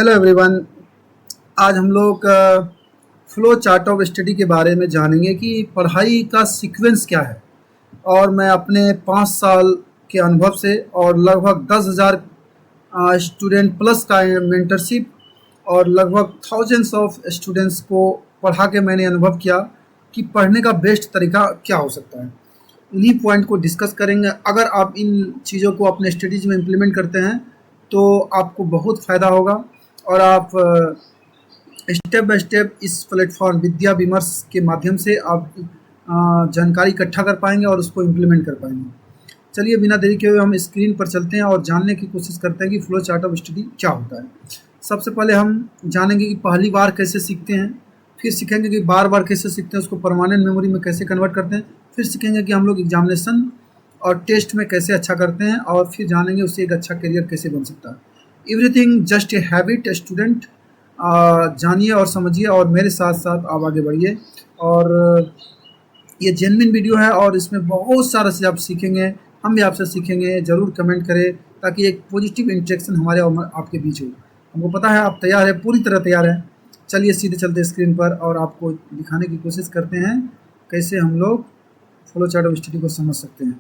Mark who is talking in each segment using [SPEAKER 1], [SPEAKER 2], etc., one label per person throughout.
[SPEAKER 1] Hello everyone. आज हम लोग फ्लो चार्ट ऑफ स्टडी के बारे में जानेंगे कि पढ़ाई का सीक्वेंस क्या है। और मैं अपने 5 साल के अनुभव से और लगभग 10,000 स्टूडेंट प्लस का मेंटरशिप और लगभग थाउजेंड्स ऑफ स्टूडेंट्स को पढ़ा के मैंने अनुभव किया कि पढ़ने का बेस्ट तरीका क्या हो सकता है। इन्हीं पॉइंट को डिस्कस करेंगे। अगर आप इन चीज़ों को अपने स्टडीज़ में इम्प्लीमेंट करते हैं तो आपको बहुत फ़ायदा होगा और आप स्टेप बाय स्टेप इस प्लेटफॉर्म विद्या विमर्श के माध्यम से आप जानकारी इकट्ठा कर पाएंगे और उसको इम्प्लीमेंट कर पाएंगे। चलिए बिना देरी के हुए हम स्क्रीन पर चलते हैं और जानने की कोशिश करते हैं कि फ्लो चार्ट ऑफ स्टडी क्या होता है। सबसे पहले हम जानेंगे कि पहली बार कैसे सीखते हैं, फिर सीखेंगे कि बार बार कैसे सीखते हैं, उसको परमानेंट मेमोरी में कैसे कन्वर्ट करते हैं, फिर सीखेंगे कि हम लोग एग्जामिनेशन और टेस्ट में कैसे अच्छा करते हैं, और फिर जानेंगे उससे एक अच्छा करियर कैसे बन सकता है। Everything just a habit student. जानिए और समझिए और मेरे साथ साथ आप आगे बढ़िए। और ये जेन्युइन वीडियो है और इसमें बहुत सारा चीज़ आप सीखेंगे, हम भी आपसे सीखेंगे। ज़रूर कमेंट करें ताकि एक पॉजिटिव इंटरेक्शन हमारे और आपके बीच हो। हमको पता है आप तैयार हैं, पूरी तरह तैयार हैं। चलिए सीधे चलते स्क्रीन पर और आपको दिखाने की कोशिश करते हैं कैसे हम लोग फ्लो चार्ट ऑफ स्टडी को समझ सकते हैं।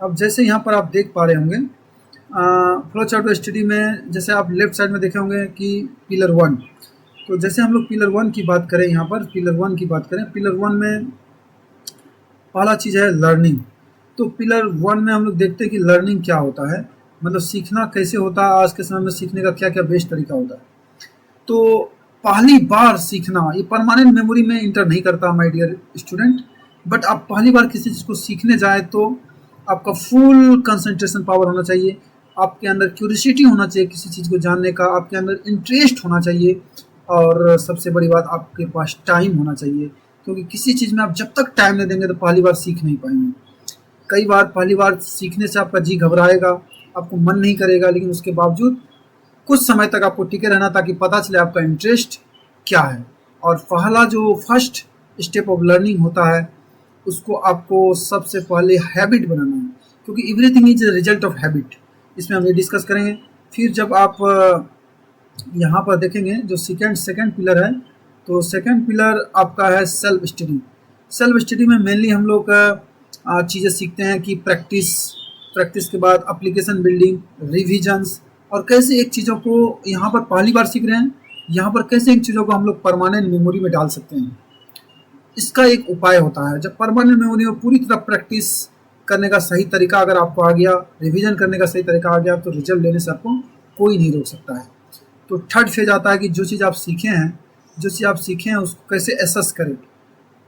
[SPEAKER 1] अब जैसे यहाँ पर आप देख पा रहे होंगे फ्लो चार्ट ऑफ स्टडी में, जैसे आप लेफ्ट साइड में देखे होंगे कि पिलर 1। तो जैसे हम लोग पिलर 1 की बात करें, यहाँ पर पिलर 1 की बात करें, पिलर 1 में पहला चीज़ है लर्निंग। तो पिलर 1 में हम लोग देखते हैं कि लर्निंग क्या होता है, मतलब सीखना कैसे होता है, आज के समय में सीखने का क्या क्या बेस्ट तरीका होता है। तो पहली बार सीखना ये परमानेंट मेमोरी में इंटर नहीं करता माय डियर स्टूडेंट, बट आप पहली बार किसी चीज़ को सीखने जाए तो आपका फुल कंसंट्रेशन पावर होना चाहिए, आपके अंदर क्यूरियोसिटी होना चाहिए किसी चीज़ को जानने का, आपके अंदर इंटरेस्ट होना चाहिए, और सबसे बड़ी बात आपके पास टाइम होना चाहिए। क्योंकि किसी चीज़ में आप जब तक टाइम नहीं देंगे तो पहली बार सीख नहीं पाएंगे। कई बार पहली बार सीखने से आपका जी घबराएगा, आपको मन नहीं करेगा, लेकिन उसके बावजूद कुछ समय तक आपको टिके रहना ताकि पता चले आपका इंटरेस्ट क्या है। और पहला जो फर्स्ट स्टेप ऑफ लर्निंग होता है उसको आपको सबसे पहले हैबिट बनाना है, क्योंकि everything is a result of habit. इसमें हम ये डिस्कस करेंगे। फिर जब आप यहाँ पर देखेंगे जो सेकंड पिलर है, तो सेकंड पिलर आपका है सेल्फ स्टडी। सेल्फ स्टडी में मेनली हम लोग चीज़ें सीखते हैं कि प्रैक्टिस के बाद एप्लीकेशन बिल्डिंग, रिविजन्स, और कैसे एक चीज़ों को यहाँ पर पहली बार सीख रहे हैं, यहाँ पर कैसे एक चीज़ों को हम लोग परमानेंट मेमोरी में डाल सकते हैं। इसका एक उपाय होता है, जब परमानेंट मेमोरी में पूरी तरह प्रैक्टिस करने का सही तरीका अगर आपको आ गया, रिवीजन करने का सही तरीका आ गया, तो रिजल्ट लेने से आपको कोई नहीं रोक सकता है। तो थर्ड फेज आता है कि जो चीज़ आप सीखे हैं उसको कैसे एसेस करें,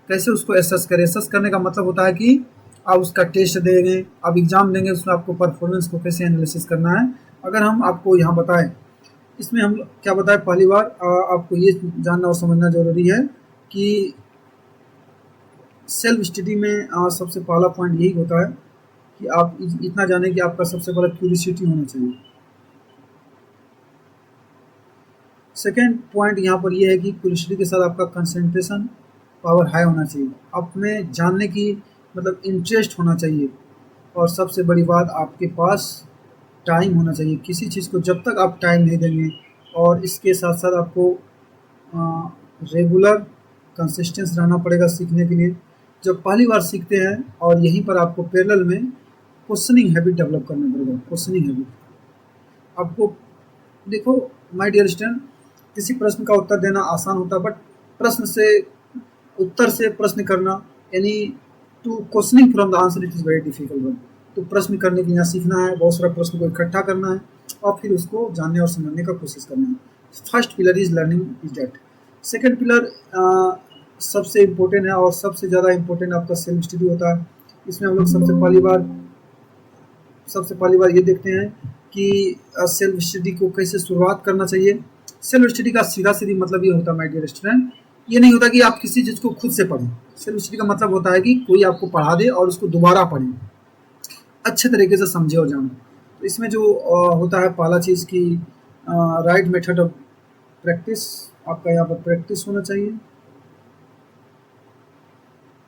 [SPEAKER 1] कैसे उसको एसेस करें। एसेस करने का मतलब होता है कि आप उसका टेस्ट देंगे, आप एग्ज़ाम देंगे, उसमें आपको परफॉर्मेंस को कैसे एनालिसिस करना है। अगर हम आपको यहाँ बताएं, इसमें हम क्या बताएं, पहली बार आपको ये जानना और समझना ज़रूरी है कि सेल्फ स्टडी में सबसे पहला पॉइंट यही होता है कि आप इतना जानें कि आपका सबसे बड़ा क्यूरियोसिटी होना चाहिए। सेकेंड पॉइंट यहाँ पर यह है कि क्यूरियोसिटी के साथ आपका कंसंट्रेशन पावर हाई होना चाहिए, आप में जानने की मतलब इंटरेस्ट होना चाहिए, और सबसे बड़ी बात आपके पास टाइम होना चाहिए। किसी चीज़ को जब तक आप टाइम नहीं देंगे, और इसके साथ साथ आपको रेगुलर कंसिस्टेंस रहना पड़ेगा सीखने के लिए। जब पहली बार सीखते हैं, और यहीं पर आपको पैरेलल में क्वेश्चनिंग हैबिट डेवलप करना पड़ेगा। क्वेश्चनिंग हैबिट आपको, देखो माय डियर स्टूडेंट, किसी प्रश्न का उत्तर देना आसान होता है, बट उत्तर से प्रश्न करना, यानी to questioning from the answer it is very difficult one. तो प्रश्न करने के लिए यहाँ सीखना है, बहुत सारा प्रश्न को इकट्ठा करना है और फिर उसको जानने और समझने का कोशिश करना है। First pillar is learning is that. Second pillar सबसे इम्पोर्टेंट है, और सबसे ज़्यादा इम्पोर्टेंट आपका सेल्फ स्टडी होता है। इसमें हम लोग सबसे पहली बार ये देखते हैं कि सेल्फ स्टडी को कैसे शुरुआत करना चाहिए। सेल्फ स्टडी का सीधी मतलब ये होता है माय डियर स्टूडेंट, ये नहीं होता कि आप किसी चीज़ को खुद से पढ़ें। सेल्फ स्टडी का मतलब होता है कि कोई आपको पढ़ा दे और उसको दोबारा पढ़ें, अच्छे तरीके से समझे और जाने। तो इसमें जो होता है पहला चीज़ कि राइट मेथड ऑफ प्रैक्टिस, आपका यहाँ पर प्रैक्टिस होना चाहिए।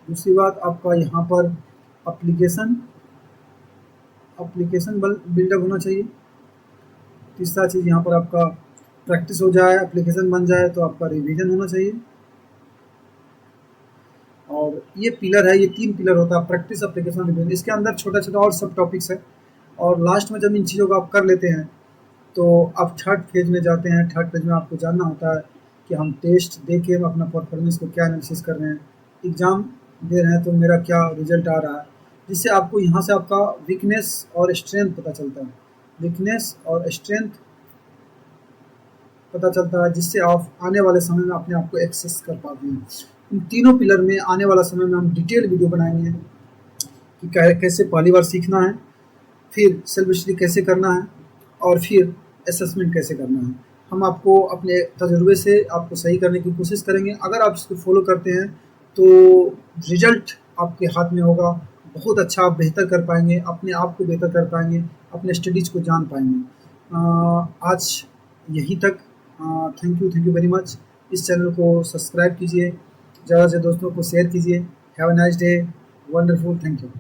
[SPEAKER 1] दूसरी बात आपका यहाँ पर एप्लीकेशन बिल्डअप होना चाहिए। तीसरा चीज़ यहाँ पर आपका प्रैक्टिस हो जाए, एप्लीकेशन बन जाए, तो आपका रिवीजन होना चाहिए। और ये पिलर है, ये 3 पिलर होता है, प्रैक्टिस, एप्लीकेशन, रिवीजन। इसके अंदर छोटा-छोटा और सब टॉपिक्स है, और लास्ट में जब इन चीज़ों को आप कर लेते हैं, तो आप थर्ड फेज़ में जाते हैं। थर्ड फेज़ में आपको जानना होता है कि हम टेस्ट दे के हम अपना परफॉर्मेंस को क्या एनालिसिस कर रहे हैं, एग्ज़ाम दे रहे हैं तो मेरा क्या रिज़ल्ट आ रहा है, जिससे आपको यहाँ से आपका वीकनेस और स्ट्रेंथ पता चलता है। वीकनेस और स्ट्रेंथ पता चलता है, जिससे आप आने वाले समय में अपने आप को एक्सेस कर पाते हैं। इन तीनों पिलर में आने वाला समय में हम डिटेल वीडियो बनाएँगे कि कैसे पहली बार सीखना है, फिर सेल्फ स्टडी कैसे करना है, और फिर असेसमेंट कैसे करना है। हम आपको अपने तजुर्बे से आपको सही करने की कोशिश करेंगे। अगर आप इसको फॉलो करते हैं तो रिजल्ट आपके हाथ में होगा। बहुत अच्छा आप बेहतर कर पाएंगे, अपने आप को बेहतर कर पाएंगे, अपने स्टडीज़ को जान पाएंगे। आज यहीं तक। Thank you very much. इस चैनल को सब्सक्राइब कीजिए, ज़्यादा से दोस्तों को शेयर कीजिए। Have a nice day. Wonderful. Thank you.